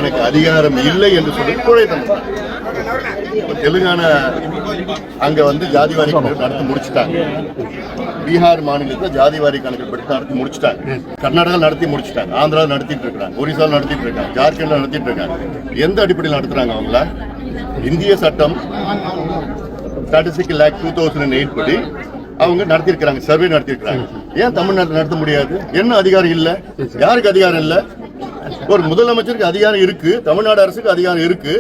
எனக்கு அதிகாரம் இல்லை என்று சொல்லி கோழைத்தனம். தெலுங்கானா அங்க வந்து ஜாதிவாரி கணக்கு நடத்தி முடிச்சுட்டாங்க. பீகார் மாநிலத்தில் ஜாதிவாரி கணக்கு நடத்தி முடிச்சுட்டாங்க. கர்நாடகா நடத்தி முடிச்சுட்டாங்க. ஆந்திரா நடத்திட்டு இருக்காங்க. ஒரிசா நடத்திட்டு இருக்காங்க. ஜார்க்கண்ட் நடத்திட்டு இருக்காங்க. எந்த அடிப்படையில் நடத்துறாங்க அவங்கள? இந்திய சட்டம் ஸ்டாட்டிஸ்டிக்கல் ஆக்ட் 2008 படி அவங்க நடத்திருக்கிறாங்க, சர்வே நடத்திருக்கிறாங்க. ஏன் தமிழ்நாட்டில் நடத்த முடியாது? என்ன அதிகாரம் இல்ல? யாருக்கு அதிகாரம் இல்ல? ஒரு முதலமைச்சருக்கு அதிகாரம் இருக்கு, தமிழ்நாடு அரசுக்கு அதிகாரம் இருக்கு.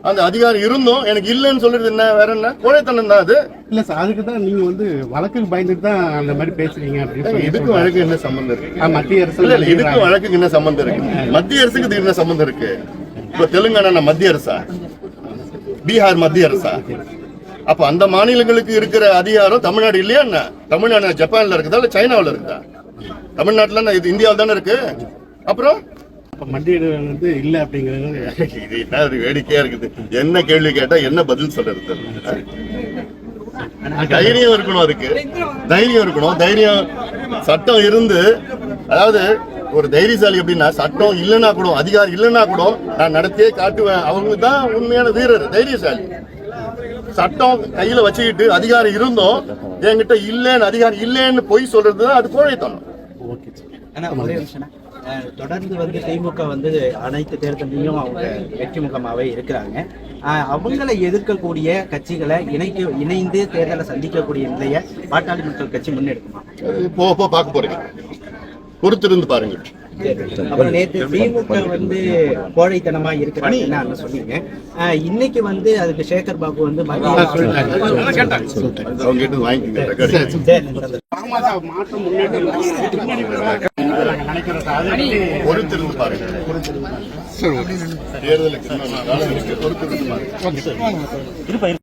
அந்த அதிகாரம் இருந்தும் எனக்கு இல்லைன்னு சொல்றது என்ன? வேற என்ன? கோழைத்தனம் தான் அது. இல்ல சார், அதுக்கு தான் நீங்க வந்து வழக்குக்கு பயந்துட்டு தான் அந்த மாதிரி பேசுறீங்க அப்படின்னு. இதுக்கு வழக்கு என்ன சம்பந்தம் இருக்கு? மத்திய அரசு இல்ல இதுக்கு வழக்குக்கு என்ன சம்பந்தம் இருக்கு? மத்திய அரசுக்கு இதுக்கு என்ன சம்பந்தம் இருக்கு? இப்ப தெலுங்கானா மத்திய அரசா, பீகார் மத்திய அரசா? அப்ப அந்த மாநிலங்களுக்கு இருக்கிற அதிகாரம் தமிழ்நாடு இல்லையா என்ன? தமிழ்நாடு ஜப்பான்ல இருக்குதா இல்ல சைனாவில் இருக்குதா? தமிழ்நாட்டுல இது இந்தியாவில் தானே இருக்கு. அப்புறம் மத்திய வந்து இல்ல அப்படிங்கிறது இது என்ன வேடிக்கையா இருக்குது. என்ன கேள்வி கேட்டா என்ன பதில் சொல்றது? தைரியம் இருக்கணும், அதுக்கு தைரியம் இருக்கணும். தைரியம் சட்டம் இருந்து, அதாவது ஒரு தைரியசாலி அப்படின்னா சட்டம் இல்லைன்னா கூட, அதிகாரம் இல்லைன்னா கூட நான் நடத்தியே காட்டுவேன். அவங்க தான் உண்மையான வீரர், தைரியசாலி. சட்டம் கையில வச்சுக்கிட்டு அதிகாரம் இருந்தோம் என்கிட்ட இல்லைன்னு, அதிகாரம் இல்லைன்னு பொய் சொல்றது அது கோழைத்தனம். தொடர்ந்து வந்து திமுக வந்து அனைத்து தேர்தலையும் அவங்க வெற்றி முகமாவே இருக்கிறாங்க. அவங்களை எதிர்க்கக்கூடிய கட்சிகளை இணைந்து தேர்தலை சந்திக்கக்கூடிய நிலையை பாட்டாளி மக்கள் கட்சி முன்னெடுக்குமா? போ பார்க்க போறீங்க, பொறுத்திருந்து பாருங்க. அப்புறம் நேற்று திமுக வந்து கோழைத்தனமா இருக்கிறாங்கன்னு சொன்னீங்க. இன்னைக்கு வந்து அதுக்கு சேகர் பாபு வந்து பொறுத்திருந்து பாருங்க. தேர்தலுக்கு பொறுத்திருந்து பாருங்க.